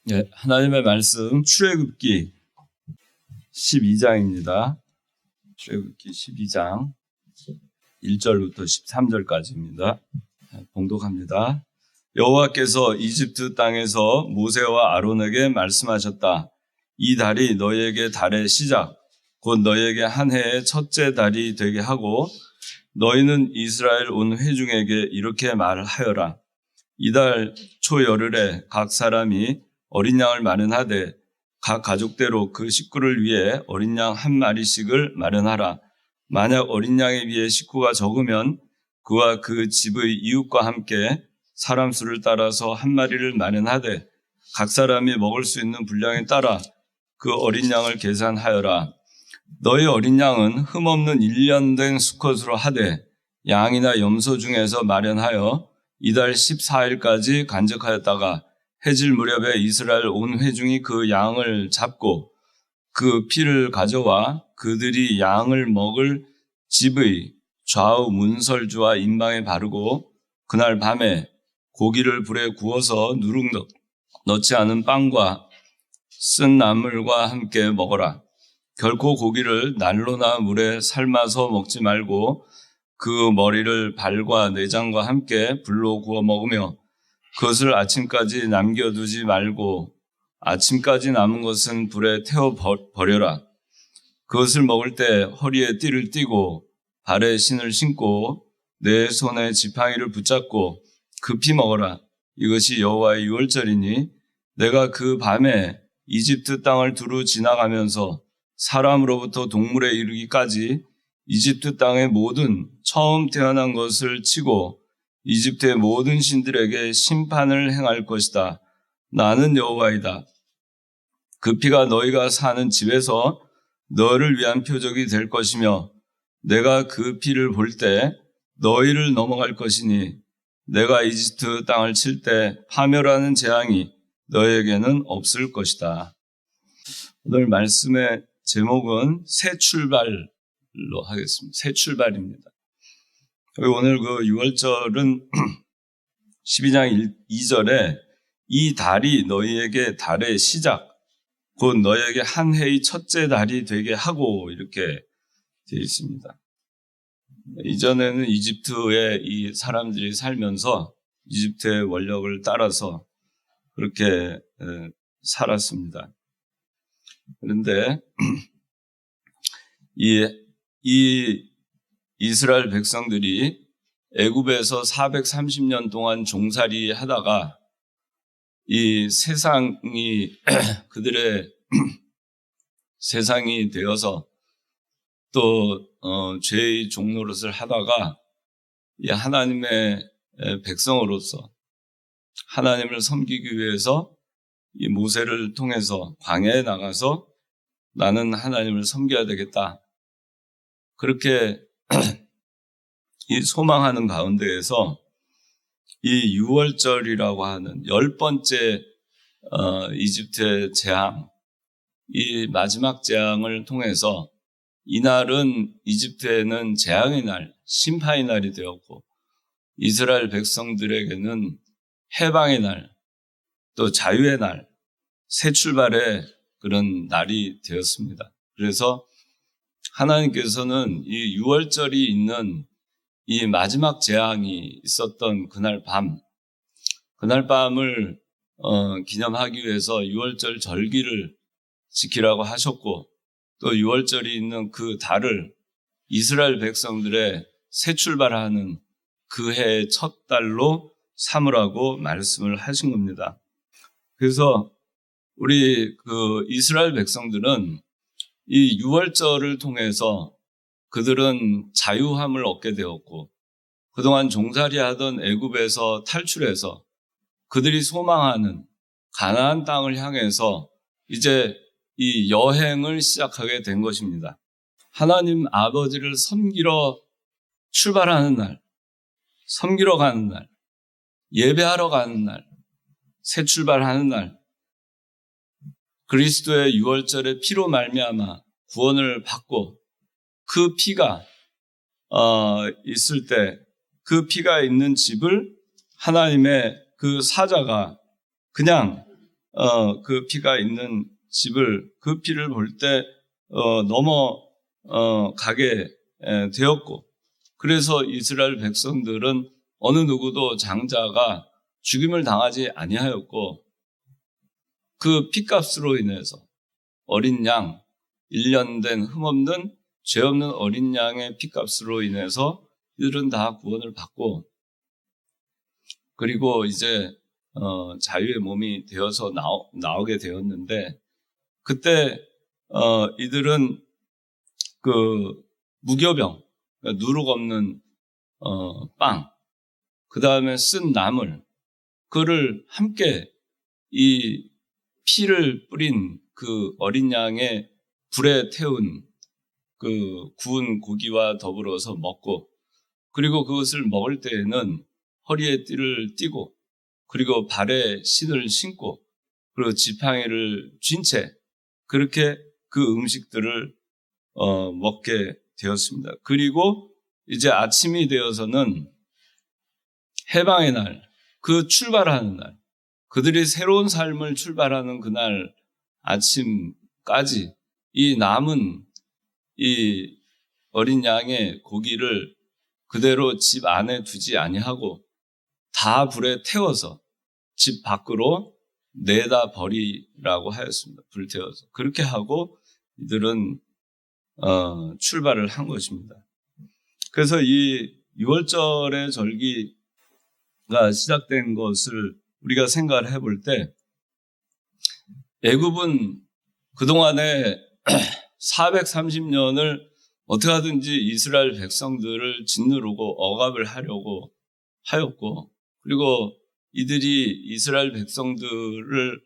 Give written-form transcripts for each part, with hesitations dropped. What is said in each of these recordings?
네, 하나님의 말씀 출애굽기 12장입니다. 출애굽기 12장 1절부터 13절까지입니다. 봉독합니다. 여호와께서 이집트 땅에서 모세와 아론에게 말씀하셨다. 이 달이 너희에게 달의 시작, 곧 너희에게 한 해의 첫째 달이 되게 하고 너희는 이스라엘 온 회중에게 이렇게 말하여라. 이달 초열흘에 각 사람이 어린 양을 마련하되 각 가족대로 그 식구를 위해 어린 양 한 마리씩을 마련하라. 만약 어린 양에 비해 식구가 적으면 그와 그 집의 이웃과 함께 사람 수를 따라서 한 마리를 마련하되 각 사람이 먹을 수 있는 분량에 따라 그 어린 양을 계산하여라. 너희 어린 양은 흠없는 1년 된 수컷으로 하되 양이나 염소 중에서 마련하여 이달 14일까지 간직하였다가 해질 무렵에 이스라엘 온 회중이 그 양을 잡고 그 피를 가져와 그들이 양을 먹을 집의 좌우 문설주와 인방에 바르고 그날 밤에 고기를 불에 구워서 누룩 넣지 않은 빵과 쓴 나물과 함께 먹어라. 결코 고기를 난로나 물에 삶아서 먹지 말고 그 머리를 발과 내장과 함께 불로 구워 먹으며 그것을 아침까지 남겨두지 말고 아침까지 남은 것은 불에 태워 버려라. 그것을 먹을 때 허리에 띠를 띠고 발에 신을 신고 내 손에 지팡이를 붙잡고 급히 먹어라. 이것이 여호와의 유월절이니 내가 그 밤에 이집트 땅을 두루 지나가면서 사람으로부터 동물에 이르기까지 이집트 땅의 모든 처음 태어난 것을 치고 이집트의 모든 신들에게 심판을 행할 것이다. 나는 여호와이다. 그 피가 너희가 사는 집에서 너를 위한 표적이 될 것이며 내가 그 피를 볼 때 너희를 넘어갈 것이니 내가 이집트 땅을 칠 때 파멸하는 재앙이 너희에게는 없을 것이다. 오늘 말씀의 제목은 새 출발로 하겠습니다. 새 출발입니다. 오늘 그 6월절은 12장 2절에 이 달이 너희에게 달의 시작, 곧 너희에게 한 해의 첫째 달이 되게 하고 이렇게 되어 있습니다. 이전에는 이집트에 이 사람들이 살면서 이집트의 원력을 따라서 그렇게 살았습니다. 그런데 이 이스라엘 백성들이 애굽에서 430년 동안 종살이 하다가 이 세상이 그들의 세상이 되어서 또 죄의 종노릇을 하다가 이 하나님의 백성으로서 하나님을 섬기기 위해서 이 모세를 통해서 광야에 나가서 나는 하나님을 섬겨야 되겠다. 그렇게 이 소망하는 가운데에서 이 6월절이라고 하는 10번째 이집트의 재앙, 이 마지막 재앙을 통해서 이날은 이집트에는 재앙의 날, 심판의 날이 되었고 이스라엘 백성들에게는 해방의 날, 또 자유의 날, 새 출발의 그런 날이 되었습니다. 그래서 하나님께서는 이 6월절이 있는 이 마지막 재앙이 있었던 그날 밤을 기념하기 위해서 6월절 절기를 지키라고 하셨고 또 6월절이 있는 그 달을 이스라엘 백성들의 새 출발하는 그 해의 첫 달로 삼으라고 말씀을 하신 겁니다. 그래서 우리 그 이스라엘 백성들은 이 6월절을 통해서 그들은 자유함을 얻게 되었고 그동안 종살이 하던 애굽에서 탈출해서 그들이 소망하는 가나안 땅을 향해서 이제 이 여행을 시작하게 된 것입니다. 하나님 아버지를 섬기러 출발하는 날, 섬기러 가는 날, 예배하러 가는 날, 새 출발하는 날, 그리스도의 6월절의 피로 말미암아 구원을 받고 그 피가 있을 때 그 피가 있는 집을 하나님의 그 사자가 그냥 그 피가 있는 집을 그 피를 볼 때 넘어가게 되었고, 그래서 이스라엘 백성들은 어느 누구도 장자가 죽임을 당하지 아니하였고, 그 피값으로 인해서 어린 양 1년 된 흠없는 죄 없는 어린 양의 피값으로 인해서 이들은 다 구원을 받고, 그리고 이제 자유의 몸이 되어서 나오게 되었는데, 그때 이들은 그 무교병, 그러니까 누룩 없는 빵, 그 다음에 쓴 나물, 그를 함께 이 피를 뿌린 그 어린 양의 불에 태운 그 구운 고기와 더불어서 먹고, 그리고 그것을 먹을 때에는 허리에 띠를 띠고, 그리고 발에 신을 신고, 그리고 지팡이를 쥔 채 그렇게 그 음식들을 먹게 되었습니다. 그리고 이제 아침이 되어서는 해방의 날, 그 출발하는 날, 그들이 새로운 삶을 출발하는 그날 아침까지 이 남은 이 어린 양의 고기를 그대로 집 안에 두지 아니하고 다 불에 태워서 집 밖으로 내다 버리라고 하였습니다. 불태워서. 그렇게 하고 이들은 출발을 한 것입니다. 그래서 이 6월절의 절기가 시작된 것을 우리가 생각을 해볼 때, 애굽은 그동안에 430년을 어떻게 하든지 이스라엘 백성들을 짓누르고 억압을 하려고 하였고, 그리고 이스라엘 백성들이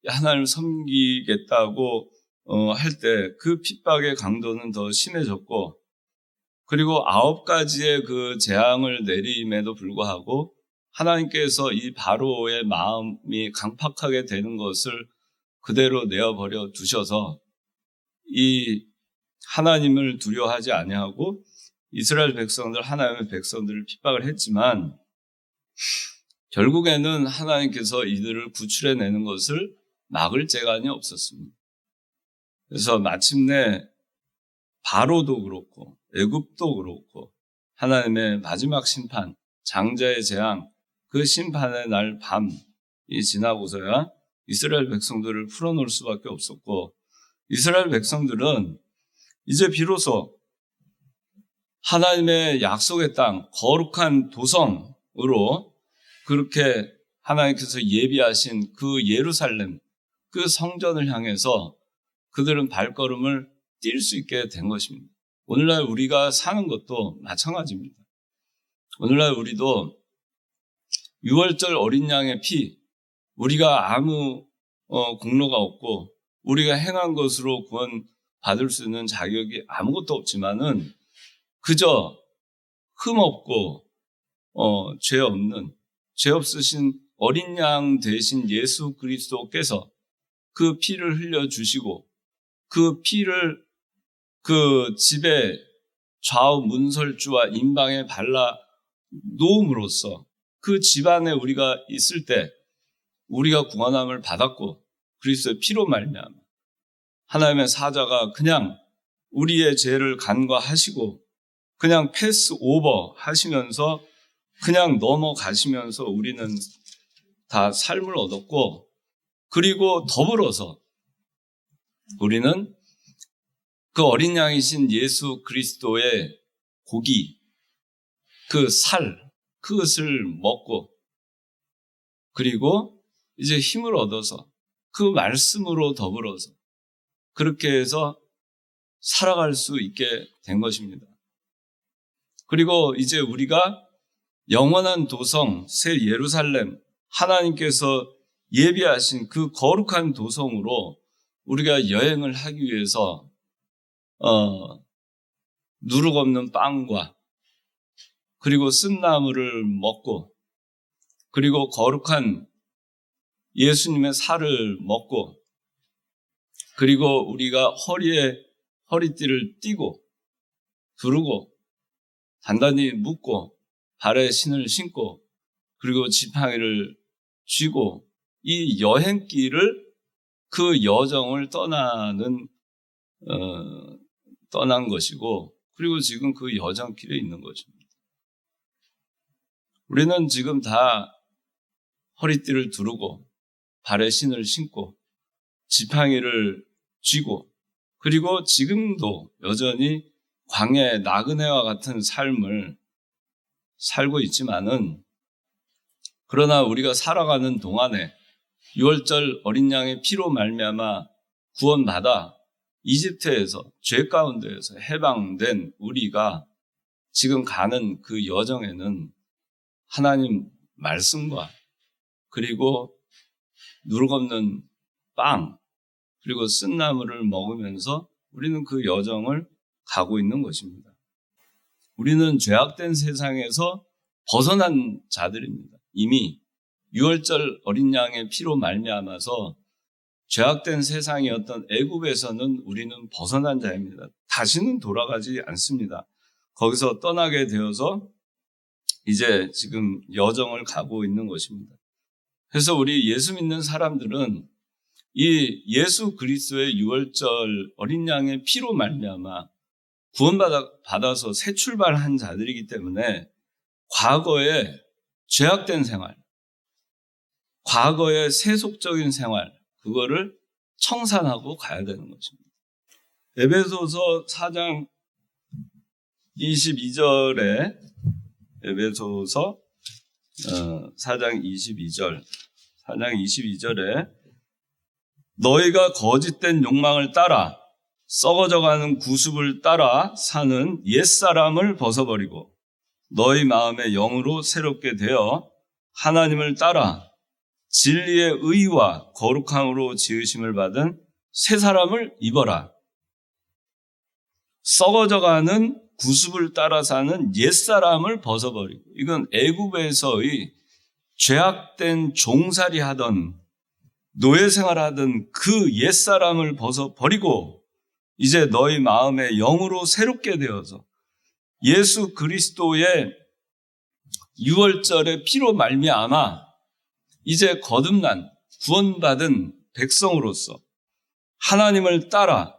하나님을 섬기겠다고 할 때 그 핍박의 강도는 더 심해졌고, 그리고 9가지의 그 재앙을 내림에도 불구하고 하나님께서 이 바로의 마음이 강팍하게 되는 것을 그대로 내어버려 두셔서 이 하나님을 두려워하지 아니하고 하나님의 백성들을 핍박을 했지만, 결국에는 하나님께서 이들을 구출해내는 것을 막을 재간이 없었습니다. 그래서 마침내 바로도 그렇고 애굽도 그렇고 하나님의 마지막 심판, 장자의 재앙, 그 심판의 날 밤이 지나고서야 이스라엘 백성들을 풀어놓을 수밖에 없었고, 이스라엘 백성들은 이제 비로소 하나님의 약속의 땅, 거룩한 도성으로 그렇게 하나님께서 예비하신 그 예루살렘, 그 성전을 향해서 그들은 발걸음을 뛸 수 있게 된 것입니다. 오늘날 우리가 사는 것도 마찬가지입니다. 오늘날 우리도 6월절 어린 양의 피, 우리가 아무 공로가 없고 우리가 행한 것으로 구원 받을 수 있는 자격이 아무것도 없지만은 그저 흠없고 죄 없으신 어린 양 되신 예수 그리스도께서 그 피를 흘려주시고, 그 피를 그 집의 좌우 문설주와 임방에 발라 놓음으로써 그 집안에 우리가 있을 때 우리가 구원함을 받았고, 그리스도의 피로 말미암아 하나님의 사자가 그냥 우리의 죄를 간과하시고 그냥 패스 오버 하시면서 그냥 넘어가시면서 우리는 다 삶을 얻었고, 그리고 더불어서 우리는 그 어린 양이신 예수 그리스도의 고기, 그 살, 그것을 먹고, 그리고 이제 힘을 얻어서 그 말씀으로 더불어서 그렇게 해서 살아갈 수 있게 된 것입니다. 그리고 이제 우리가 영원한 도성, 새 예루살렘, 하나님께서 예비하신 그 거룩한 도성으로 우리가 여행을 하기 위해서 누룩 없는 빵과 그리고 쓴나물을 먹고, 그리고 거룩한 예수님의 살을 먹고, 그리고 우리가 허리에 허리띠를 띠고 두르고 단단히 묶고 발에 신을 신고 그리고 지팡이를 쥐고 이 여행길을 그 여정을 떠난 것이고, 그리고 지금 그 여정길에 있는 것입니다. 우리는 지금 다 허리띠를 두르고 발에 신을 신고 지팡이를 쥐고, 그리고 지금도 여전히 광야의 나그네와 같은 삶을 살고 있지만은, 그러나 우리가 살아가는 동안에 유월절 어린 양의 피로 말미암아 구원받아 이집트에서 죄 가운데에서 해방된 우리가 지금 가는 그 여정에는 하나님 말씀과, 그리고 누룩 없는 빵, 그리고 쓴나물을 먹으면서 우리는 그 여정을 가고 있는 것입니다. 우리는 죄악된 세상에서 벗어난 자들입니다. 이미 유월절 어린 양의 피로 말미암아서 죄악된 세상이었던 애굽에서는 우리는 벗어난 자입니다. 다시는 돌아가지 않습니다. 거기서 떠나게 되어서 이제 지금 여정을 가고 있는 것입니다. 그래서 우리 예수 믿는 사람들은 이 예수 그리스도의 유월절 어린 양의 피로 말미암아 구원받아서 새 출발한 자들이기 때문에 과거의 죄악된 생활, 과거의 세속적인 생활, 그거를 청산하고 가야 되는 것입니다. 에베소서 4장 22절에 에베소서 4장 22절에 너희가 거짓된 욕망을 따라 썩어져가는 구습을 따라 사는 옛사람을 벗어버리고 너희 마음의 영으로 새롭게 되어 하나님을 따라 진리의 의와 거룩함으로 지으심을 받은 새 사람을 입어라. 썩어져가는 구습을 따라 사는 옛사람을 벗어버리고, 이건 애굽에서의 죄악된 종살이 하던 노예 생활하던 그 옛사람을 벗어버리고 이제 너희 마음의 영으로 새롭게 되어서 예수 그리스도의 유월절의 피로 말미암아 이제 거듭난 구원받은 백성으로서 하나님을 따라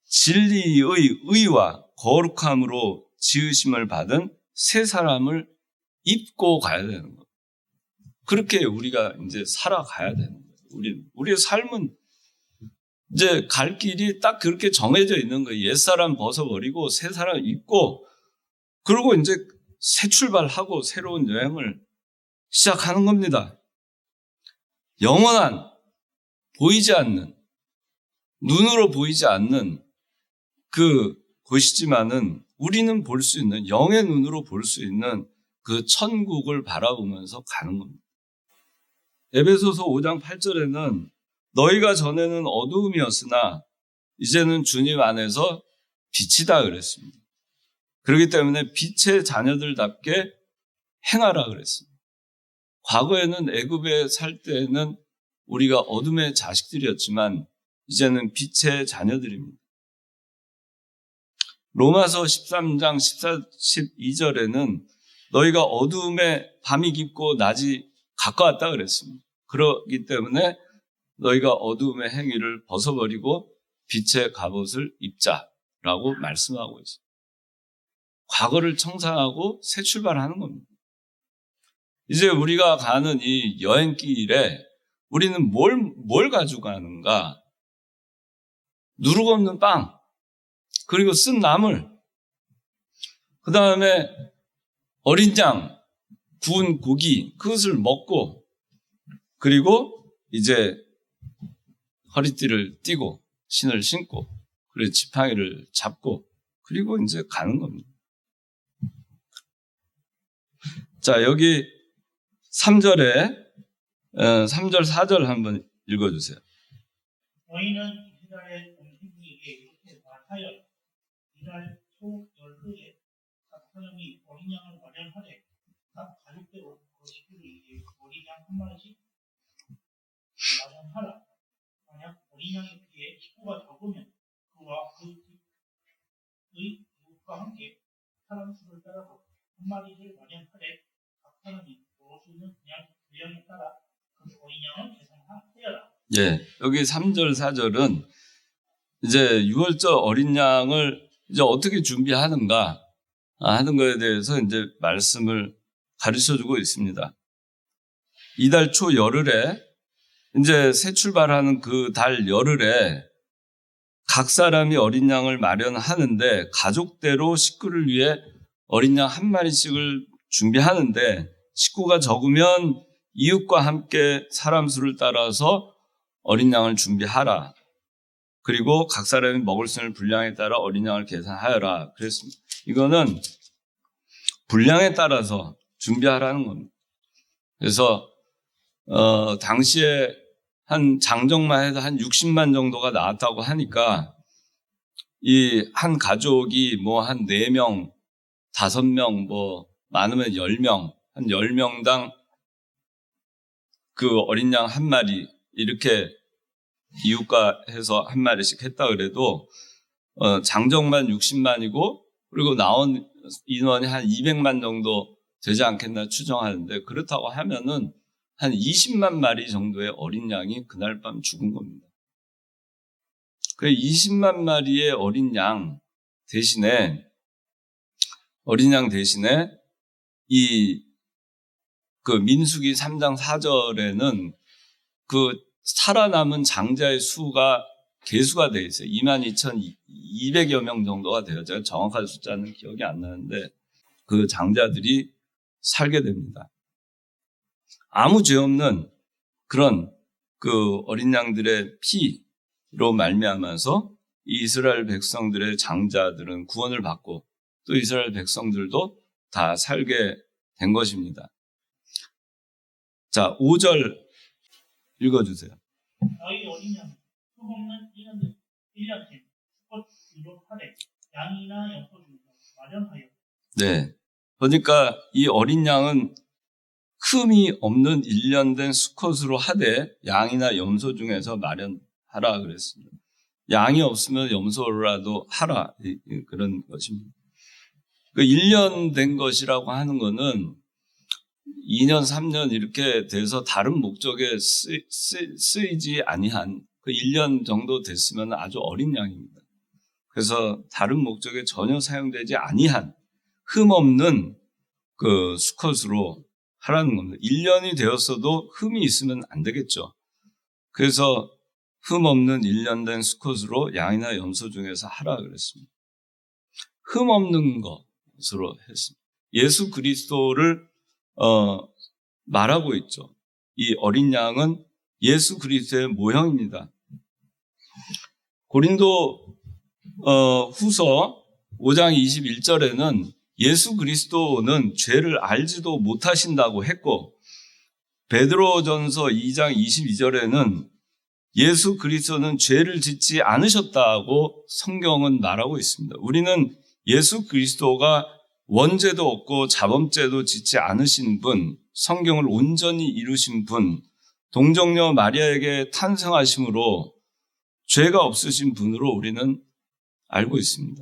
진리의 의와 거룩함으로 지으심을 받은 새 사람을 입고 가야 되는 거예요. 그렇게 우리가 이제 살아가야 되는 거예요. 우리의 삶은 이제 갈 길이 딱 그렇게 정해져 있는 거예요. 옛사람 벗어버리고 새 사람 입고, 그리고 이제 새 출발하고 새로운 여행을 시작하는 겁니다. 영원한, 보이지 않는, 눈으로 보이지 않는 그 곳이지만은 우리는 볼 수 있는, 영의 눈으로 볼 수 있는 그 천국을 바라보면서 가는 겁니다. 에베소서 5장 8절에는 너희가 전에는 어두움이었으나 이제는 주님 안에서 빛이다 그랬습니다. 그렇기 때문에 빛의 자녀들답게 행하라 그랬습니다. 과거에는 애굽에 살 때는 우리가 어둠의 자식들이었지만 이제는 빛의 자녀들입니다. 로마서 13장 12절에는 너희가 어두움에 밤이 깊고 낮이 가까웠다 그랬습니다. 그렇기 때문에 너희가 어두움의 행위를 벗어버리고 빛의 갑옷을 입자라고 말씀하고 있습니다. 과거를 청산하고 새 출발하는 겁니다. 이제 우리가 가는 이 여행길에 우리는 뭘 가지고 가는가? 누룩 없는 빵, 그리고 쓴 나물, 그 다음에 어린 양, 구운 고기, 그것을 먹고, 그리고 이제 허리띠를 띠고 신을 신고 그리고 지팡이를 잡고 그리고 이제 가는 겁니다. 자, 여기 3절 4절 한번 읽어주세요. 너희는 이스라엘 원수에게 이렇게 말하여 이스라엘 소 열흘에 각 사람이 어린 양을 마련하되 각 가족대로 그 식구에게 어린 양 한 마리씩 마련하라. 만약 어린 양의 피에 식구가 적으면 그와 그 집의 이웃과 함께 사람 수를 따라서 한 마리를 마련하되 각 사람이 먹을 수 있는 그냥 분량에 따라 그 어린 양을 계산하여라. 예, 여기 3절, 4절은 이제 유월절 어린 양을 이제 어떻게 준비하는가 하는 거에 대해서 이제 말씀을 가르쳐 주고 있습니다. 이달 초 열흘에 이제 새 출발하는 그 달 열흘에 각 사람이 어린 양을 마련하는데 가족대로 식구를 위해 어린 양 한 마리씩을 준비하는데 식구가 적으면 이웃과 함께 사람 수를 따라서 어린 양을 준비하라. 그리고 각 사람이 먹을 수 있는 분량에 따라 어린 양을 계산하여라. 그랬습니다. 이거는 분량에 따라서 준비하라는 겁니다. 그래서 당시에 한 장정만 해도 한 60만 정도가 나왔다고 하니까 이 한 가족이 뭐 한 4명, 5명, 뭐 많으면 10명, 한 10명당 그 어린 양 한 마리 이렇게 이웃과 해서 한 마리씩 했다 그래도 장정만 60만이고 그리고 나온 인원이 한 200만 정도 되지 않겠나 추정하는데 그렇다고 하면은 한 20만 마리 정도의 어린 양이 그날 밤 죽은 겁니다. 그 20만 마리의 어린 양 대신에 이 그 민수기 3장 4절에는 그 살아남은 장자의 수가 계수가 되어 있어요. 22,200여 명 정도가 돼요. 제가 정확한 숫자는 기억이 안 나는데 그 장자들이 살게 됩니다. 아무 죄 없는 그런 그 어린 양들의 피로 말미암아서 이 이스라엘 백성들의 장자들은 구원을 받고 또 이스라엘 백성들도 다 살게 된 것입니다. 자, 5절 읽어주세요. 너희 어린 양 흠없는 1년쯤 수컷으로 하되 양이나 염소 중에서 마련하여. 네. 그러니까 이 어린 양은 흠이 없는 1년 된 수컷으로 하되 양이나 염소 중에서 마련하라 그랬습니다. 양이 없으면 염소라도 하라 그런 것입니다. 그 1년 된 것이라고 하는 거는 2년, 3년 이렇게 돼서 다른 목적에 쓰이지 아니한 그 1년 정도 됐으면 아주 어린 양입니다. 그래서 다른 목적에 전혀 사용되지 아니한 흠 없는 그 수컷으로 하라는 겁니다. 1년이 되었어도 흠이 있으면 안 되겠죠. 그래서 흠 없는 1년 된 수컷으로 양이나 염소 중에서 하라 그랬습니다. 흠 없는 것으로 했습니다. 예수 그리스도를 말하고 있죠. 이 어린 양은 예수 그리스도의 모형입니다. 고린도 후서 5장 21절에는 예수 그리스도는 죄를 알지도 못하신다고 했고 베드로전서 2장 22절에는 예수 그리스도는 죄를 짓지 않으셨다고 성경은 말하고 있습니다. 우리는 예수 그리스도가 원죄도 없고 자범죄도 짓지 않으신 분, 성경을 온전히 이루신 분, 동정녀 마리아에게 탄생하심으로 죄가 없으신 분으로 우리는 알고 있습니다.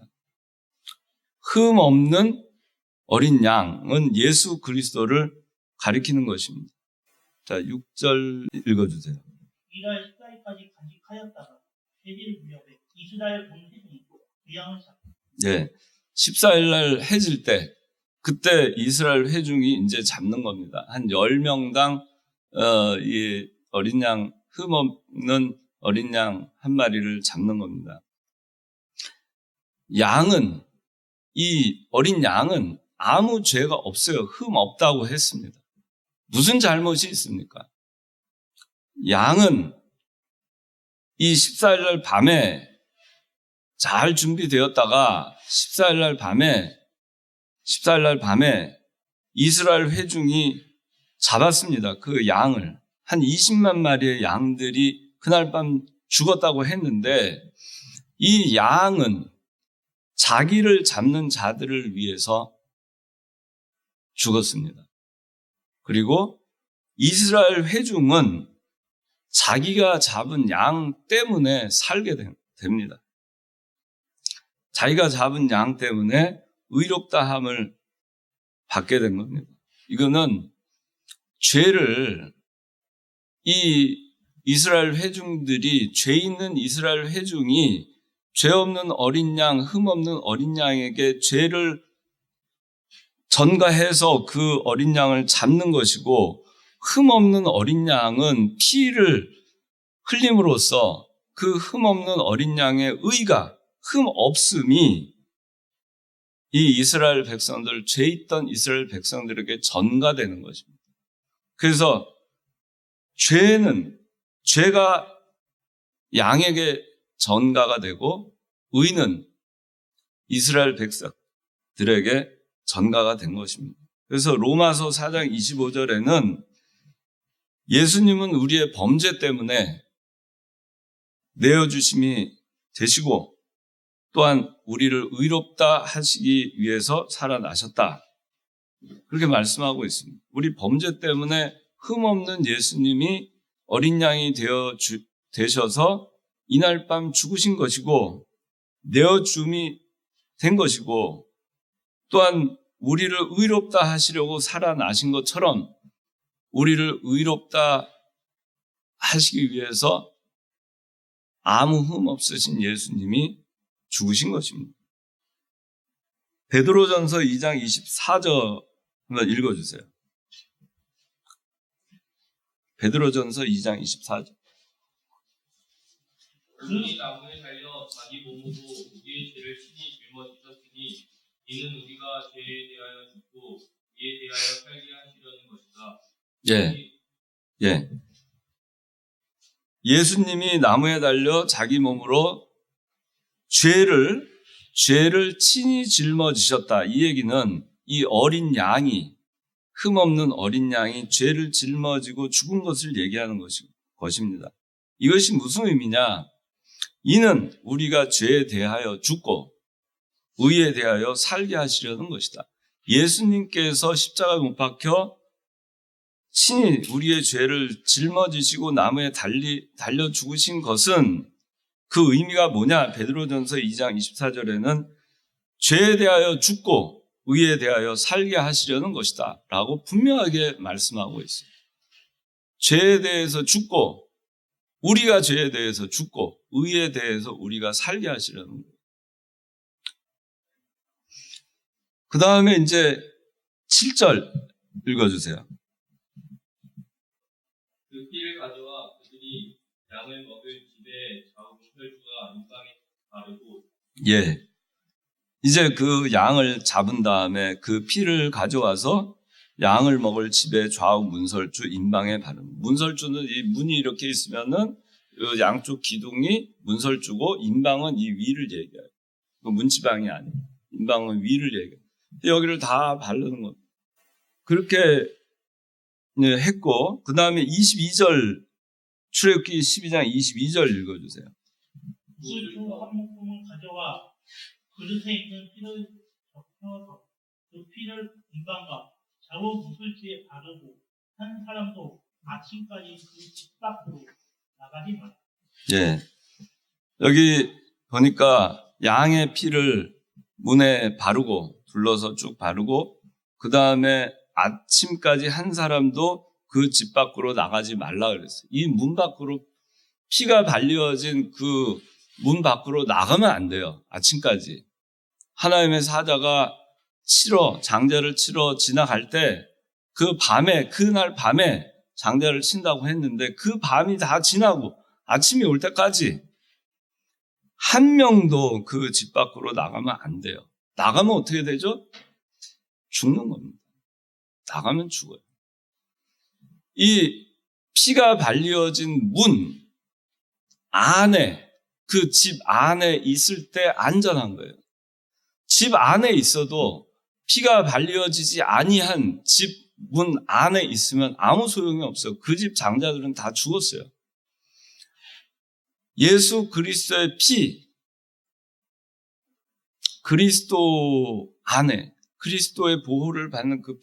흠 없는 어린 양은 예수 그리스도를 가리키는 것입니다. 자, 6절 읽어주세요. 이달 14일까지 간직하였다가 해질 무렵에 이스라엘 온 회중이 그 양을 잡고. 네. 14일 날 해질 때, 그때 이스라엘 회중이 이제 잡는 겁니다. 한 10명당, 이 어린 양, 흠 없는 어린 양 한 마리를 잡는 겁니다. 이 어린 양은 아무 죄가 없어요. 흠 없다고 했습니다. 무슨 잘못이 있습니까? 양은 이 14일 날 밤에 잘 준비되었다가 14일 날 밤에 이스라엘 회중이 잡았습니다. 그 양을. 한 20만 마리의 양들이 그날 밤 죽었다고 했는데 이 양은 자기를 잡는 자들을 위해서 죽었습니다. 그리고 이스라엘 회중은 자기가 잡은 양 때문에 살게 됩니다. 자기가 잡은 양 때문에 의롭다함을 받게 된 겁니다. 이거는 죄를 이 이스라엘 회중들이, 죄 있는 이스라엘 회중이 죄 없는 어린 양, 흠 없는 어린 양에게 죄를 전가해서 그 어린 양을 잡는 것이고, 흠 없는 어린 양은 피를 흘림으로써 그 흠 없는 어린 양의 의가, 흠 없음이 이 이스라엘 백성들, 죄 있던 이스라엘 백성들에게 전가되는 것입니다. 그래서 죄가 양에게 전가가 되고, 의는 이스라엘 백성들에게 전가가 된 것입니다. 그래서 로마서 4장 25절에는 예수님은 우리의 범죄 때문에 내어주심이 되시고, 또한 우리를 의롭다 하시기 위해서 살아나셨다, 그렇게 말씀하고 있습니다. 우리 범죄 때문에 흠없는 예수님이 어린 양이 되셔서 이날 밤 죽으신 것이고, 내어줌이 된 것이고, 또한 우리를 의롭다 하시려고 살아나신 것처럼 우리를 의롭다 하시기 위해서 아무 흠 없으신 예수님이 죽으신 것입니다. 베드로전서 2장 24절 한번 읽어주세요. 베드로전서 2장 24절. 그분이 나무에 달려 자기 몸으로 우리의 죄를 친히 짊어지셨으니 이는 우리가 죄에 대하여 죽고 이에 대하여 살게 하시려는 것이다. 예. 예수님이 나무에 달려 자기 몸으로 죄를 친히 짊어지셨다. 이 얘기는 이 어린 양이, 흠없는 어린 양이 죄를 짊어지고 죽은 것을 얘기하는 것입니다. 이것이 무슨 의미냐? 이는 우리가 죄에 대하여 죽고 의에 대하여 살게 하시려는 것이다. 예수님께서 십자가에 못 박혀 친히 우리의 죄를 짊어지시고 나무에 달려 죽으신 것은, 그 의미가 뭐냐? 베드로전서 2장 24절에는 죄에 대하여 죽고 의에 대하여 살게 하시려는 것이다 라고 분명하게 말씀하고 있어요. 죄에 대해서 죽고, 우리가 죄에 대해서 죽고 의에 대해서 우리가 살게 하시려는 거예요. 그 다음에 이제 7절 읽어주세요. 그 피를 가져와 그들이 양을 먹을 집에 좌우 문설주가 인방에 바르고. 예. 이제 그 양을 잡은 다음에 그 피를 가져와서 양을 먹을 집에 좌우 문설주 인방에 바릅니다. 문설주는 이 문이 이렇게 있으면은 그 양쪽 기둥이 문설주고, 인방은 이 위를 얘기해요. 그 문지방이 아니에요. 인방은 위를 얘기해요. 여기를 다 바르는 겁니다. 그렇게 했고, 그 다음에 22절, 출애굽기 12장 22절 읽어주세요. 물주 한 모금을 가져와 그릇에 있는 피를 적셔서 그 피를 인방과 좌우 문설주에 바르고 한 사람도 아침까지 그 집 밖으로 나가지 말라. 예. 여기 보니까 양의 피를 문에 바르고, 둘러서 쭉 바르고, 그 다음에 아침까지 한 사람도 그 집 밖으로 나가지 말라 그랬어요. 이 문 밖으로, 피가 발려진 그 문 밖으로 나가면 안 돼요. 아침까지. 하나님의 사자가 장자를 치러 지나갈 때, 그날 밤에 장자를 친다고 했는데, 그 밤이 다 지나고 아침이 올 때까지 한 명도 그 집 밖으로 나가면 안 돼요. 나가면 어떻게 되죠? 죽는 겁니다. 나가면 죽어요. 이 피가 발려진 문 안에, 그 집 안에 있을 때 안전한 거예요. 집 안에 있어도 피가 발려지지 아니한 집 문 안에 있으면 아무 소용이 없어요. 그 집 장자들은 다 죽었어요. 예수 그리스도의 피, 그리스도 안에, 그리스도의 보호를 받는 그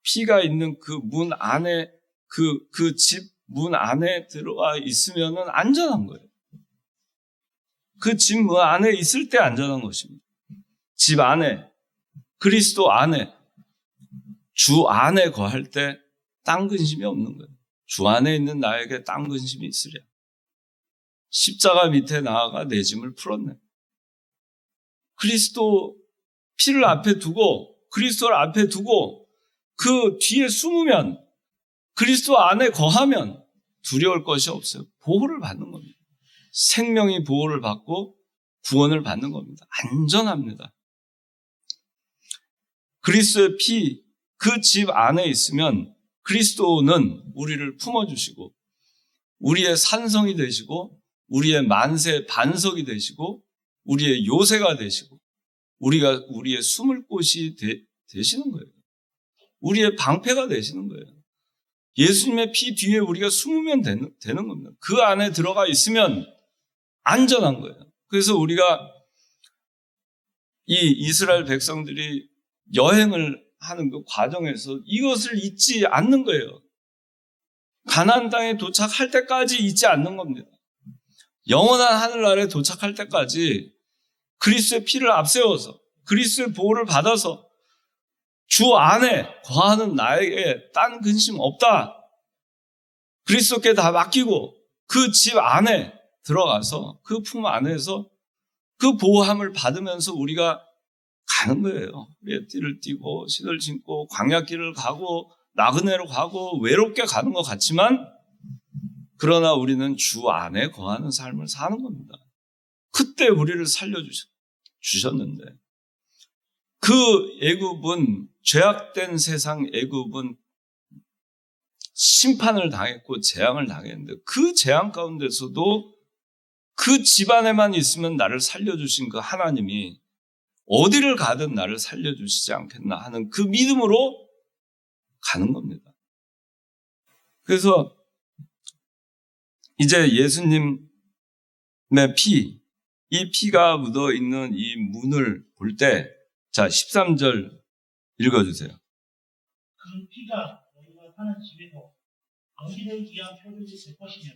피가 있는 그 문 안에, 그 집 문 안에 들어와 있으면은 안전한 거예요. 그 집 문 안에 있을 때 안전한 것입니다. 집 안에, 그리스도 안에, 주 안에 거할 때 딴 근심이 없는 거예요. 주 안에 있는 나에게 딴 근심이 있으랴. 십자가 밑에 나아가 내 짐을 풀었네. 그리스도 피를 앞에 두고 그리스도를 앞에 두고 그 뒤에 숨으면 그리스도 안에 거하면 두려울 것이 없어요. 보호를 받는 겁니다. 생명이 보호를 받고 구원을 받는 겁니다. 안전합니다. 그리스도의 피, 그 집 안에 있으면 그리스도는 우리를 품어주시고 우리의 산성이 되시고 우리의 만세 반석이 되시고 우리의 요새가 되시고 우리의 숨을 곳이 되시는 거예요. 우리의 방패가 되시는 거예요. 예수님의 피 뒤에 우리가 숨으면 되는 겁니다. 그 안에 들어가 있으면 안전한 거예요. 그래서 우리가 이 이스라엘 백성들이 여행을 하는 그 과정에서 이것을 잊지 않는 거예요. 가나안 땅에 도착할 때까지 잊지 않는 겁니다. 영원한 하늘나라에 도착할 때까지 그리스도의 피를 앞세워서 그리스도의 보호를 받아서 주 안에 거하는 나에게 딴 근심 없다. 그리스도께 다 맡기고 그 집 안에 들어가서 그 품 안에서 그 보호함을 받으면서 우리가 가는 거예요. 우리의 띠를 띠고 신을 신고 광야길을 가고 나그네로 가고 외롭게 가는 것 같지만 그러나 우리는 주 안에 거하는 삶을 사는 겁니다. 그때 우리를 살려주셨는데 그 애굽은 죄악된 세상 애굽은 심판을 당했고 재앙을 당했는데 그 재앙 가운데서도 그 집안에만 있으면 나를 살려주신 그 하나님이 어디를 가든 나를 살려주시지 않겠나 하는 그 믿음으로 가는 겁니다. 그래서 이제 예수님의 피, 이 피가 묻어있는 이 문을 볼 때, 자, 13절 읽어주세요. 그 피가 너희가 사는 집에서 너희를 위한 표적이 될 것이며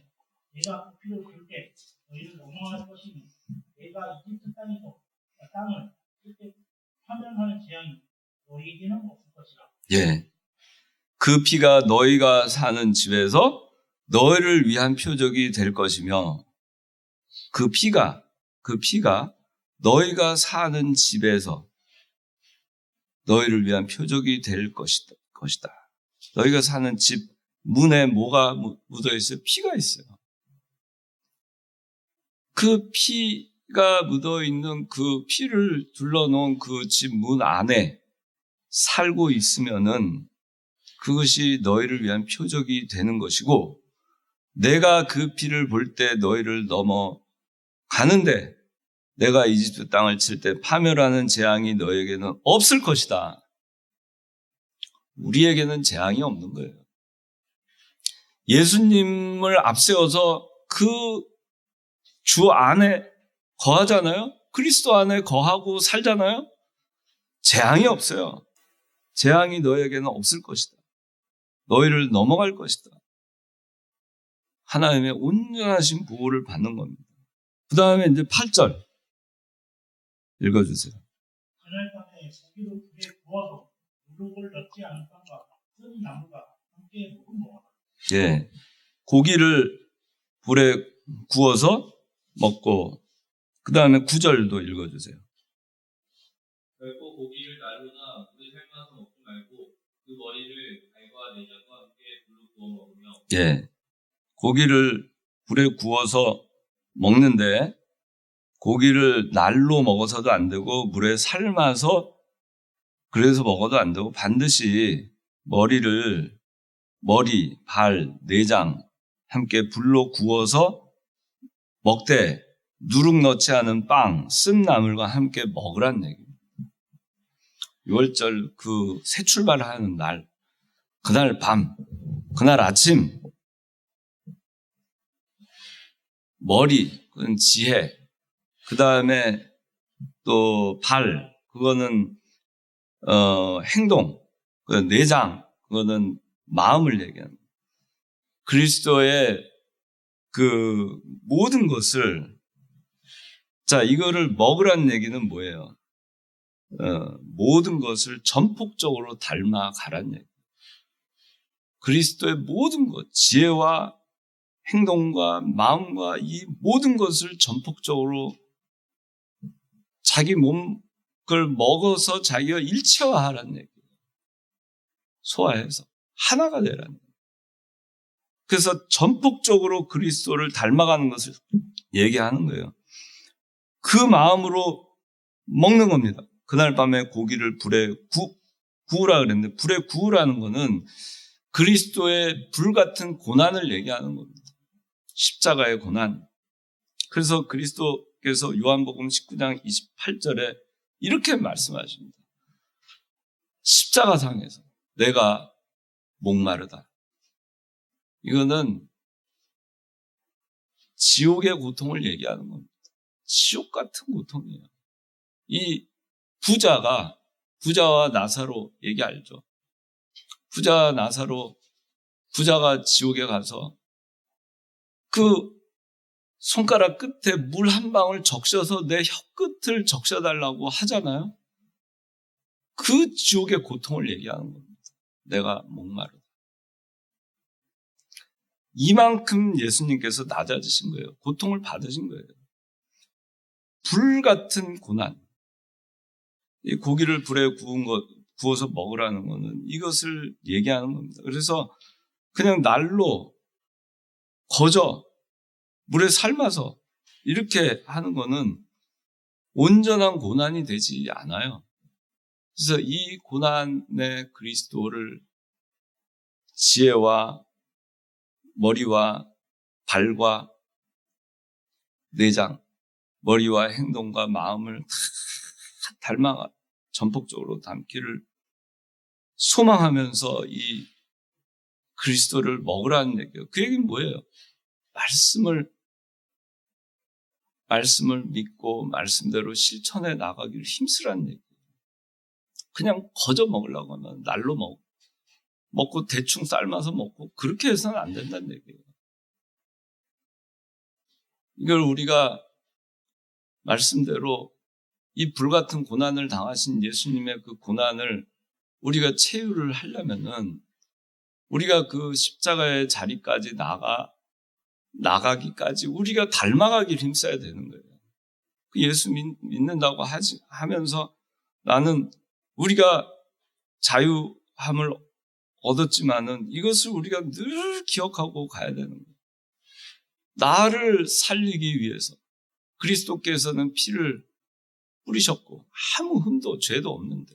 내가 그 피를 볼 때 너희를 넘어갈 것이니 내가 이집트 땅에서 땅을 그때 파멸하는 재앙이 너희에게는 없을 것이라. 예. 그 피가 너희가 사는 집에서 너희를 위한 표적이 될 것이며 그 피가 너희가 사는 집에서 너희를 위한 표적이 될 것이다. 너희가 사는 집 문에 뭐가 묻어 있어요? 피가 있어요. 그 피가 묻어 있는 그 피를 둘러놓은 그 집 문 안에 살고 있으면은 그것이 너희를 위한 표적이 되는 것이고 내가 그 피를 볼 때 너희를 넘어가는데 내가 이집트 땅을 칠 때 파멸하는 재앙이 너희에게는 없을 것이다. 우리에게는 재앙이 없는 거예요. 예수님을 앞세워서 그 주 안에 거하잖아요. 그리스도 안에 거하고 살잖아요. 재앙이 없어요. 재앙이 너희에게는 없을 것이다. 너희를 넘어갈 것이다. 하나님의 온전하신 보호를 받는 겁니다. 그 다음에 이제 8절 읽어주세요. 그날 밤에 고기를 불에 구워서 누룩을 넣지 않은 빵과 쓴 나무가 함께 먹어라. 예, 고기를 불에 구워서 먹고 그 다음에 9절도 읽어주세요. 결코 고기를 날로나 물에 삶아서 먹지 말고 그 머리를 갈과 내장과 함께 불로 구워 먹으며 예, 고기를 불에 구워서 먹는데 고기를 날로 먹어서도 안 되고 물에 삶아서 그래서 먹어도 안 되고 반드시 머리, 발, 내장 함께 불로 구워서 먹되 누룩 넣지 않은 빵, 쓴 나물과 함께 먹으란 얘기입니다. 6월절 그 새 출발하는 날, 그날 밤, 그날 아침 머리, 그건 지혜, 그 다음에 또 발, 그거는 행동, 그 내장, 그거는 마음을 얘기합니다. 그리스도의 그 모든 것을 자 이거를 먹으란 얘기는 뭐예요? 모든 것을 전폭적으로 닮아가란 얘기. 그리스도의 모든 것, 지혜와 행동과 마음과 이 모든 것을 전폭적으로 자기 몸을 먹어서 자기가 일체화하라는 얘기예요. 소화해서 하나가 되라는 얘기예요. 그래서 전폭적으로 그리스도를 닮아가는 것을 얘기하는 거예요. 그 마음으로 먹는 겁니다. 그날 밤에 고기를 불에 구우라 그랬는데, 불에 구우라는 거는 그리스도의 불같은 고난을 얘기하는 겁니다. 십자가의 고난. 그래서 그리스도께서 요한복음 19장 28절에 이렇게 말씀하십니다. 십자가상에서 내가 목마르다. 이거는 지옥의 고통을 얘기하는 겁니다. 지옥 같은 고통이에요. 이 부자와 나사로 얘기 알죠? 부자가 지옥에 가서 그 손가락 끝에 물 한 방울 적셔서 내 혀끝을 적셔달라고 하잖아요. 그 지옥의 고통을 얘기하는 겁니다. 내가 목마르다. 이만큼 예수님께서 낮아지신 거예요. 고통을 받으신 거예요. 불 같은 고난. 이 고기를 불에 구워서 먹으라는 거는 이것을 얘기하는 겁니다. 그래서 그냥 날로 거저 물에 삶아서 이렇게 하는 거는 온전한 고난이 되지 않아요. 그래서 이 고난의 그리스도를 지혜와 머리와 발과 내장, 머리와 행동과 마음을 다 닮아가 전폭적으로 담기를 소망하면서 이 그리스도를 먹으라는 얘기예요. 그 얘기는 뭐예요? 말씀을 믿고 말씀대로 실천해 나가기를 힘쓰라는 얘기예요. 그냥 거저 먹으려고 하면 날로 먹고 대충 삶아서 먹고 그렇게 해서는 안 된다는 얘기예요. 이걸 우리가 말씀대로 이 불같은 고난을 당하신 예수님의 그 고난을 우리가 체유를 하려면은 우리가 그 십자가의 자리까지 나가기까지 우리가 닮아가기를 힘써야 되는 거예요. 예수 믿는다고 하면서 나는 우리가 자유함을 얻었지만은 이것을 우리가 늘 기억하고 가야 되는 거예요. 나를 살리기 위해서 그리스도께서는 피를 뿌리셨고 아무 흠도 죄도 없는데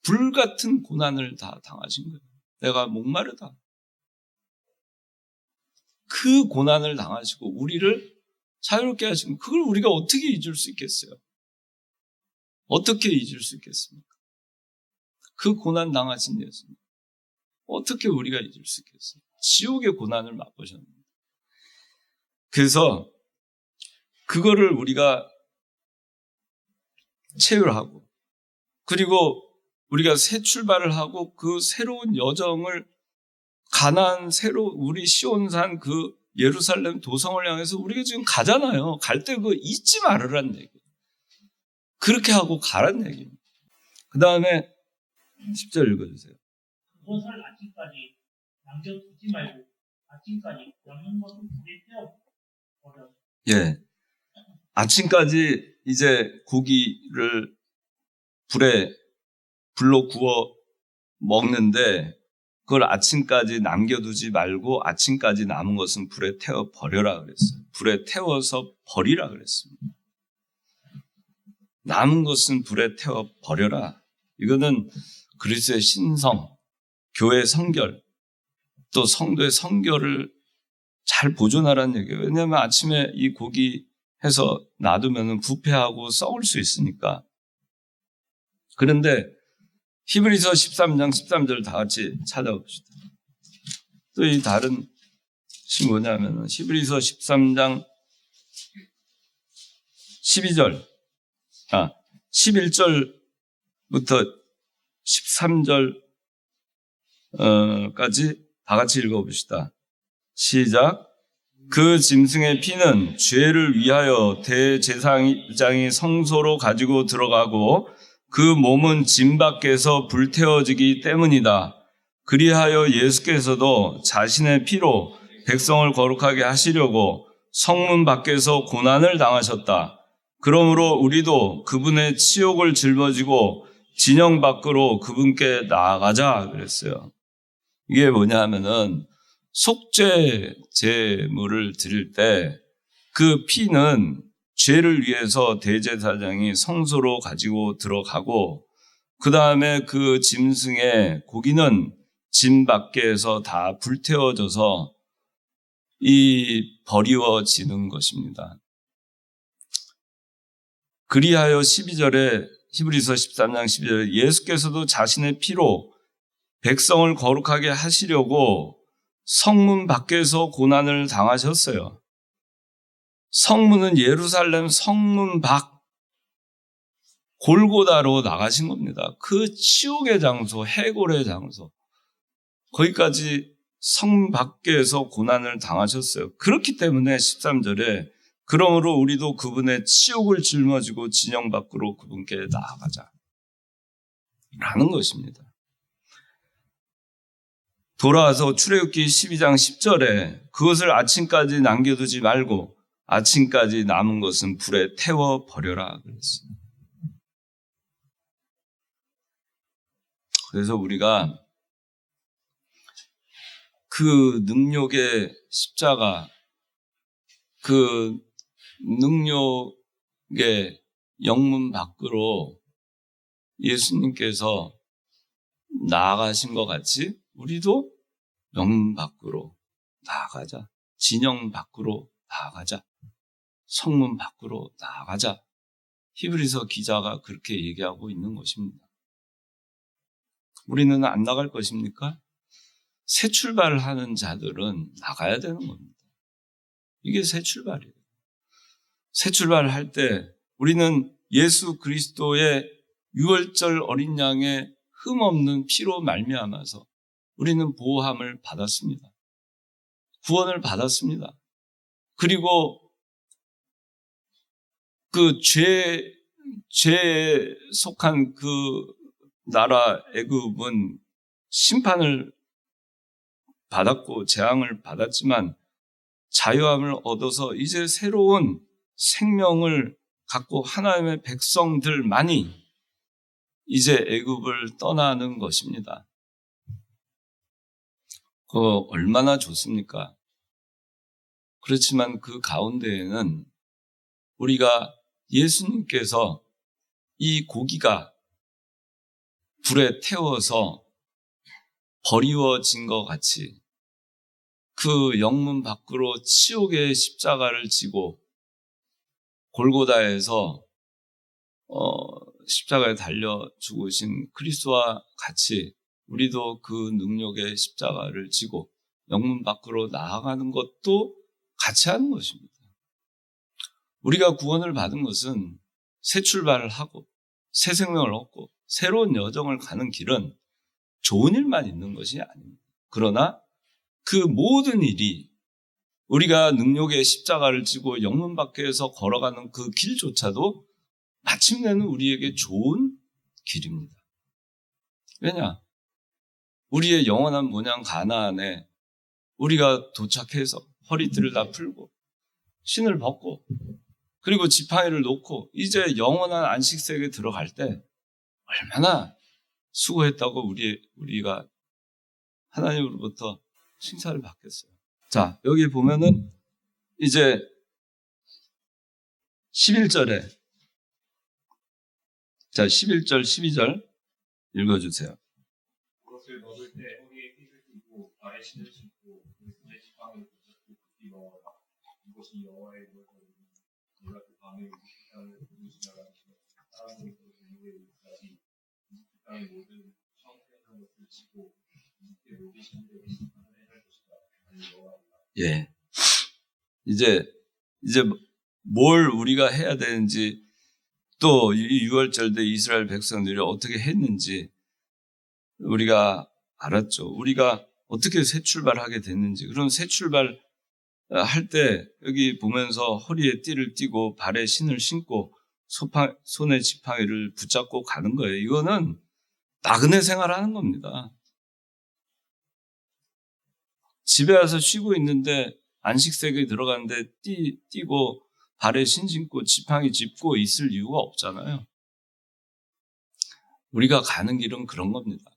불같은 고난을 다 당하신 거예요. 내가 목마르다. 그 고난을 당하시고 우리를 자유롭게 하시고 그걸 우리가 어떻게 잊을 수 있겠어요? 어떻게 잊을 수 있겠습니까? 그 고난 당하신 예수님 어떻게 우리가 잊을 수 있겠어요? 지옥의 고난을 맛보셨는데 그래서 그거를 우리가 체휼하고 그리고 우리가 새 출발을 하고 그 새로운 여정을 우리 시온산 그 예루살렘 도성을 향해서 우리가 지금 가잖아요. 갈 때 그거 잊지 말으라는 얘기예요. 그렇게 하고 가라는 얘기입니다. 그 다음에 10절 읽어주세요. 그것을 아침까지 남겨두지 말고 아침까지 먹는 것을 불에 태워 버려. 예. 아침까지 이제 고기를 불로 구워 먹는데 그걸 아침까지 남겨두지 말고 아침까지 남은 것은 불에 태워 버려라 그랬어요. 불에 태워서 버리라 그랬습니다. 남은 것은 불에 태워 버려라. 이거는 그리스도의 신성, 교회 성결, 또 성도의 성결을 잘 보존하라는 얘기예요. 왜냐하면 아침에 이 고기 해서 놔두면 부패하고 썩을 수 있으니까. 그런데 히브리서 13장 13절 다 같이 찾아봅시다. 또 이 다른 것이 뭐냐면 히브리서 13장 11절부터 13절까지 다 같이 읽어봅시다. 시작. 그 짐승의 피는 죄를 위하여 대제사장이 성소로 가지고 들어가고 그 몸은 짐 밖에서 불태워지기 때문이다. 그리하여 예수께서도 자신의 피로 백성을 거룩하게 하시려고 성문 밖에서 고난을 당하셨다. 그러므로 우리도 그분의 치욕을 짊어지고 진영 밖으로 그분께 나아가자 그랬어요. 이게 뭐냐 하면은 속죄 제물을 드릴 때 그 피는 죄를 위해서 대제사장이 성소로 가지고 들어가고 그 다음에 그 짐승의 고기는 짐 밖에서 다 불태워져서 버리워지는 것입니다. 그리하여 12절에 히브리서 13장 12절에 예수께서도 자신의 피로 백성을 거룩하게 하시려고 성문 밖에서 고난을 당하셨어요. 성문은 예루살렘 성문 밖 골고다로 나가신 겁니다. 그 치욕의 장소, 해골의 장소, 거기까지 성문 밖에서 고난을 당하셨어요. 그렇기 때문에 13절에 그러므로 우리도 그분의 치욕을 짊어지고 진영 밖으로 그분께 나아가자 라는 것입니다. 돌아와서 출애굽기 12장 10절에 그것을 아침까지 남겨두지 말고 아침까지 남은 것은 불에 태워 버려라 그랬어요. 그래서 우리가 그 능력의 십자가, 그 능력의 영문 밖으로 예수님께서 나아가신 것 같이 우리도 영문 밖으로 나아가자. 진영 밖으로 나아가자. 성문 밖으로 나아가자. 히브리서 기자가 그렇게 얘기하고 있는 것입니다. 우리는 안 나갈 것입니까? 새 출발을 하는 자들은 나가야 되는 겁니다. 이게 새 출발이에요. 새 출발을 할 때 우리는 예수 그리스도의 유월절 어린 양의 흠없는 피로 말미암아서 우리는 보호함을 받았습니다. 구원을 받았습니다. 그리고 그 죄에 속한 그 나라 애굽은 심판을 받았고 재앙을 받았지만 자유함을 얻어서 이제 새로운 생명을 갖고 하나님의 백성들만이 이제 애굽을 떠나는 것입니다. 그거 얼마나 좋습니까? 그렇지만 그 가운데에는 우리가 예수님께서 이 고기가 불에 태워서 버리워진 것 같이 그 영문 밖으로 치욕의 십자가를 지고 골고다에서 십자가에 달려 죽으신 그리스도와 같이 우리도 그 능력의 십자가를 지고 영문 밖으로 나아가는 것도 같이 하는 것입니다. 우리가 구원을 받은 것은 새 출발을 하고 새 생명을 얻고 새로운 여정을 가는 길은 좋은 일만 있는 것이 아닙니다. 그러나 그 모든 일이 우리가 능력의 십자가를 지고 영문 밖에서 걸어가는 그 길조차도 마침내는 우리에게 좋은 길입니다. 왜냐? 우리의 영원한 본향 가나안에 우리가 도착해서 허리띠를 다 풀고 신을 벗고 그리고 지팡이를 놓고 이제 영원한 안식세에 들어갈 때 얼마나 수고했다고 우리가 하나님으로부터 칭찬을 받겠어요. 자, 여기 보면은 이제 11절에 자, 11절, 12절 읽어주세요. 그것을 먹을 때 허리에 핏을 띠고 발에 신을 신고 손에 지팡이를 붙잡고 굳이 넣어라. 이것이 여호와의 무엇이니 내가 그 밤에 이집트 땅을 두루 지나가시며 사람들에서 동물에 이르기까지 이집트 땅의 모든 성태한 것을 치고 이집트의 모든 신들을 심판을 할 것이다. 아니 여호와이다. 예. 이제 뭘 우리가 해야 되는지 또 이 유월절 때 이스라엘 백성들이 어떻게 했는지 우리가 알았죠. 우리가 어떻게 새 출발하게 됐는지. 그럼 새 출발 할 때 여기 보면서 허리에 띠를 띠고 발에 신을 신고 손에 지팡이를 붙잡고 가는 거예요. 이거는 나그네 생활하는 겁니다. 집에 와서 쉬고 있는데 안식세계에 들어갔는데 뛰고 발에 신 신고 지팡이 짚고 있을 이유가 없잖아요. 우리가 가는 길은 그런 겁니다.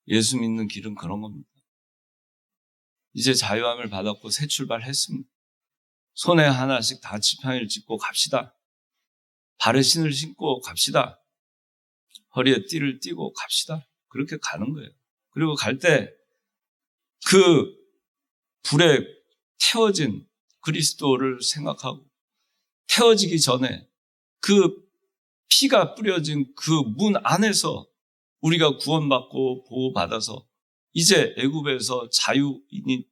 예수 믿는 길은 그런 겁니다. 이제 자유함을 받았고 새 출발했습니다. 손에 하나씩 다 지팡이를 짚고 갑시다. 발에 신을 신고 갑시다. 허리에 띠를 띠고 갑시다. 그렇게 가는 거예요. 그리고 갈 때 그 불에 태워진 그리스도를 생각하고 태워지기 전에 그 피가 뿌려진 그 문 안에서 우리가 구원받고 보호받아서 이제 애굽에서 자유인이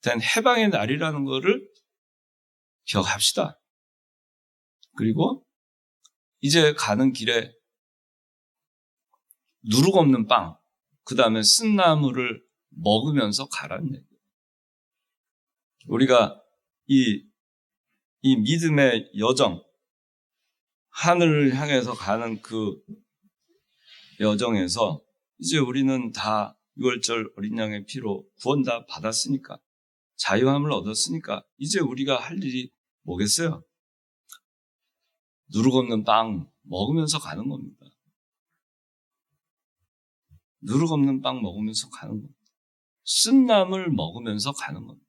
된 해방의 날이라는 것을 기억합시다. 그리고 이제 가는 길에 누룩 없는 빵, 그 다음에 쓴나물을 먹으면서 가라는 얘기예요. 우리가 이 믿음의 여정, 하늘을 향해서 가는 그 여정에서 이제 우리는 다 6월절 어린 양의 피로 구원 다 받았으니까, 자유함을 얻었으니까 이제 우리가 할 일이 뭐겠어요? 누룩 없는 빵 먹으면서 가는 겁니다. 누룩 없는 빵 먹으면서 가는 겁니다. 쓴나물 먹으면서 가는 겁니다.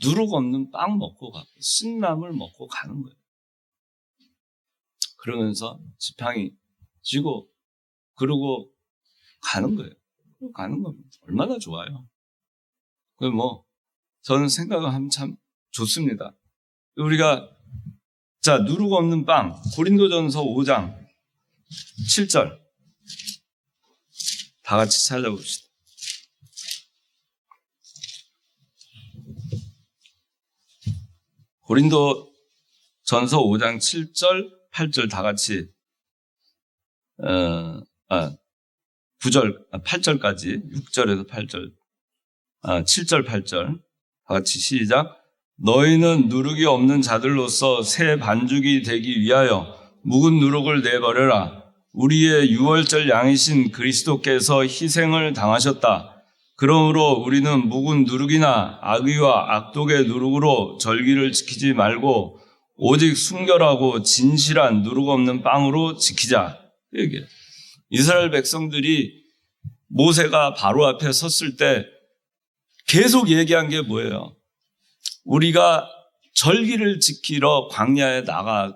누룩 없는 빵 먹고 가고 쓴나물 먹고 가는 거예요. 그러면서 지팡이 쥐고 그러고 가는 거예요. 가는 겁니다. 얼마나 좋아요. 그 저는 생각을 하면 참 좋습니다. 우리가 자, 누룩 없는 빵, 고린도전서 5장 7절 다 같이 찾아봅시다. 고린도전서 5장 7절, 8절 다 같이 8절까지 6절에서 8절 7절 8절 다 같이 시작. 너희는 누룩이 없는 자들로서 새 반죽이 되기 위하여 묵은 누룩을 내버려라. 우리의 유월절 양이신 그리스도께서 희생을 당하셨다. 그러므로 우리는 묵은 누룩이나 악의와 악독의 누룩으로 절기를 지키지 말고 오직 순결하고 진실한 누룩 없는 빵으로 지키자. 얘기해요. 이스라엘 백성들이 모세가 바로 앞에 섰을 때 계속 얘기한 게 뭐예요? 우리가 절기를 지키러 광야에 나가야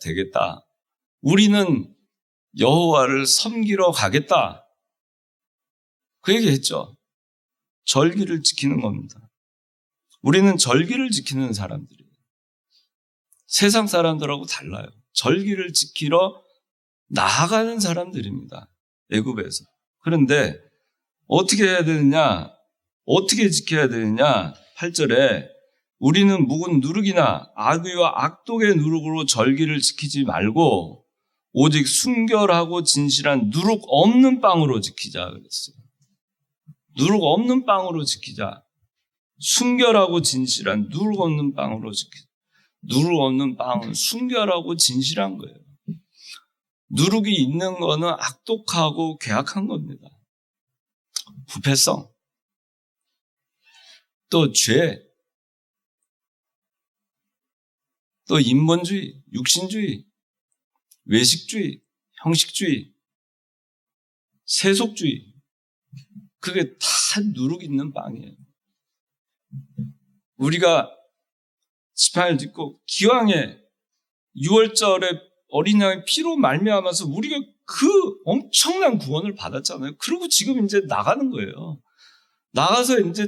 되겠다. 우리는 여호와를 섬기러 가겠다. 그 얘기했죠. 절기를 지키는 겁니다. 우리는 절기를 지키는 사람들이에요. 세상 사람들하고 달라요. 절기를 지키러 나아가는 사람들입니다. 애굽에서. 그런데 어떻게 해야 되느냐? 어떻게 지켜야 되느냐? 8절에 우리는 묵은 누룩이나 악의와 악독의 누룩으로 절기를 지키지 말고 오직 순결하고 진실한 누룩 없는 빵으로 지키자 그랬어요. 누룩 없는 빵으로 지키자. 순결하고 진실한 누룩 없는 빵으로 지키자. 누룩 없는 빵은 순결하고 진실한 거예요. 누룩이 있는 거는 악독하고 괴악한 겁니다. 부패성, 또 죄, 또 인본주의, 육신주의, 외식주의, 형식주의, 세속주의, 그게 다 누룩 있는 빵이에요. 우리가 지팡이를 짚고 기왕에 6월절에 어린 양의 피로 말미암아서 우리가 그 엄청난 구원을 받았잖아요. 그리고 지금 이제 나가는 거예요. 나가서 이제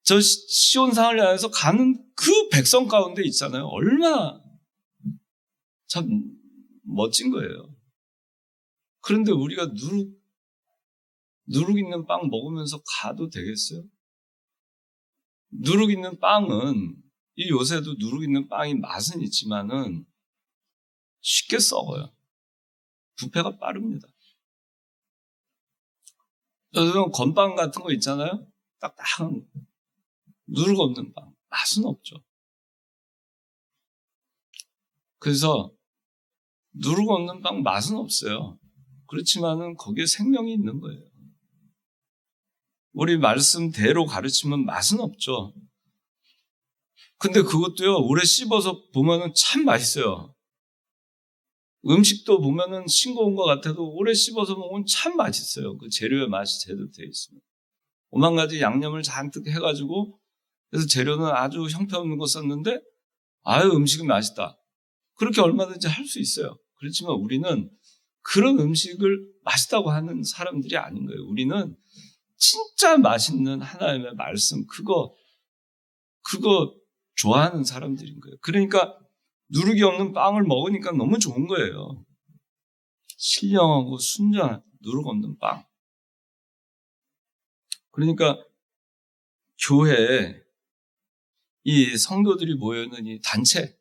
저 시온산을 향해서 가는 그 백성 가운데 있잖아요. 얼마나 참 멋진 거예요. 그런데 우리가 누룩 있는 빵 먹으면서 가도 되겠어요? 누룩 있는 빵은 이 요새도 누룩 있는 빵이 맛은 있지만은 쉽게 썩어요. 부패가 빠릅니다. 요즘 건빵 같은 거 있잖아요. 딱딱한 누룩 없는 빵 맛은 없죠. 그래서 누룩 없는 빵 맛은 없어요. 그렇지만은 거기에 생명이 있는 거예요. 우리 말씀대로 가르치면 맛은 없죠. 근데 그것도요, 오래 씹어서 보면은 참 맛있어요. 음식도 보면은 싱거운 것 같아도 오래 씹어서 먹으면 참 맛있어요. 그 재료의 맛이 제대로 되어 있습니다. 오만 가지 양념을 잔뜩 해가지고, 그래서 재료는 아주 형편없는 거 썼는데, 아유, 음식은 맛있다. 그렇게 얼마든지 할 수 있어요. 그렇지만 우리는 그런 음식을 맛있다고 하는 사람들이 아닌 거예요. 우리는 진짜 맛있는 하나님의 말씀, 그거 좋아하는 사람들인 거예요. 그러니까 누룩이 없는 빵을 먹으니까 너무 좋은 거예요. 신령하고 순전한 누룩 없는 빵. 그러니까 교회에 이 성도들이 모여있는 이 단체,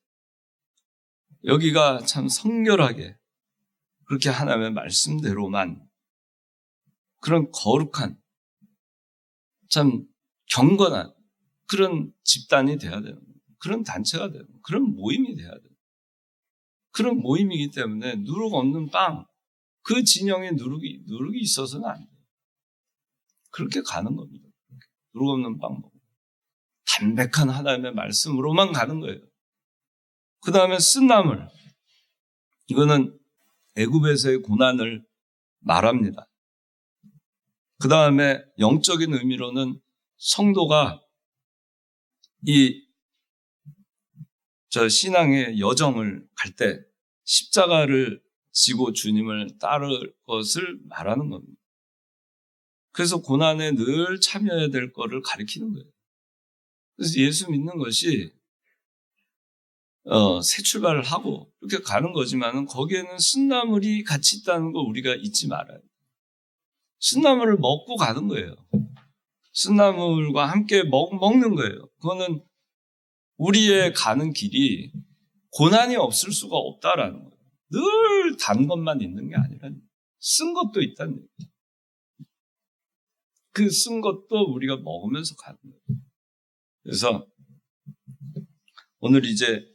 여기가 참 성결하게 그렇게 하나님의 말씀대로만 그런 거룩한 참 경건한 그런 집단이 돼야 되는 거예요. 그런 단체가 되는 거예요. 그런 모임이 돼야 돼요. 그런 모임이기 때문에 누룩 없는 빵, 그 진영에 누룩이 있어서는 안 돼요. 그렇게 가는 겁니다. 누룩 없는 빵 먹고 담백한 하나님의 말씀으로만 가는 거예요. 그 다음에 쓴나물, 이거는 애굽에서의 고난을 말합니다. 그 다음에 영적인 의미로는 성도가 신앙의 여정을 갈 때 십자가를 지고 주님을 따를 것을 말하는 겁니다. 그래서 고난에 늘 참여해야 될 거를 가리키는 거예요. 그래서 예수 믿는 것이 새 출발을 하고 이렇게 가는 거지만은 거기에는 쓴나물이 같이 있다는 거 우리가 잊지 말아요. 쓴나물을 먹고 가는 거예요. 쓴나물과 함께 먹는 거예요. 그거는 우리의 가는 길이 고난이 없을 수가 없다라는 거예요. 늘 단 것만 있는 게 아니라 쓴 것도 있다는 얘기예요. 그 쓴 것도 우리가 먹으면서 가는 거예요. 그래서 오늘 이제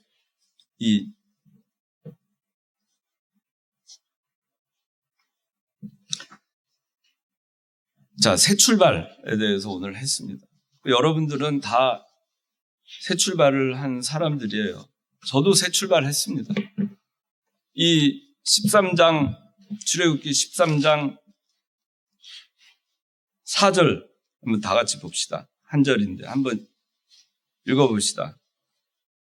새 출발에 대해서 오늘 했습니다. 여러분들은 다 새 출발을 한 사람들이에요. 저도 새 출발했습니다. 이 13장, 출애굽기 13장 4절 한번 다 같이 봅시다. 한 절인데 한번 읽어봅시다.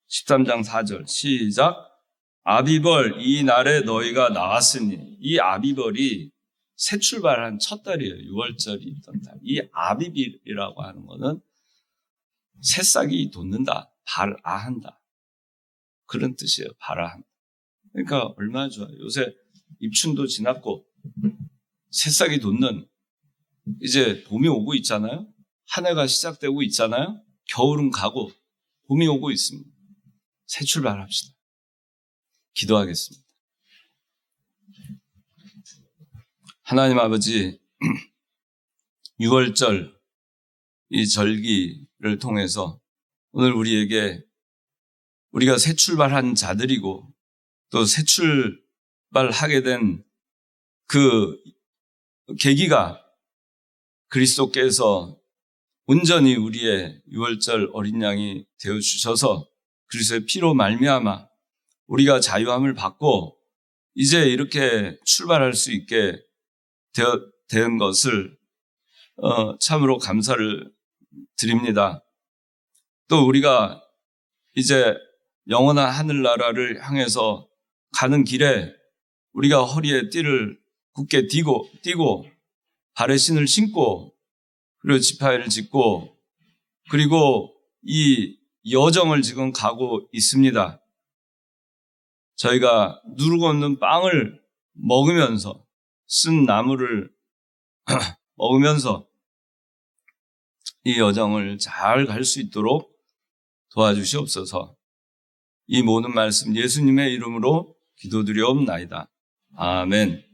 13장 4절 시작. 아비벌 이 날에 너희가 나왔으니, 이 아비벌이 새 출발한 첫 달이에요. 6월절이 있던 달. 이 아비벌이라고 하는 거는 새싹이 돋는다, 발아한다, 그런 뜻이에요. 발아한다. 그러니까 얼마나 좋아요. 요새 입춘도 지났고 새싹이 돋는, 이제 봄이 오고 있잖아요. 한 해가 시작되고 있잖아요. 겨울은 가고 봄이 오고 있습니다. 새 출발합시다. 기도하겠습니다. 하나님 아버지, 6월절 이 절기를 통해서 오늘 우리가 새 출발한 자들이고 또 새 출발하게 된 그 계기가 그리스도께서 온전히 우리의 6월절 어린 양이 되어주셔서 그리스도의 피로 말미암아 우리가 자유함을 받고 이제 이렇게 출발할 수 있게 된 것을 참으로 감사를 드립니다. 또 우리가 이제 영원한 하늘나라를 향해서 가는 길에 우리가 허리에 띠를 굳게 띠고 발에 신을 신고 그리고 지파이를 짓고 그리고 이 여정을 지금 가고 있습니다. 저희가 누룩 없는 빵을 먹으면서 쓴 나물을 먹으면서 이 여정을 잘 갈 수 있도록 도와주시옵소서. 이 모든 말씀 예수님의 이름으로 기도드리옵나이다. 아멘.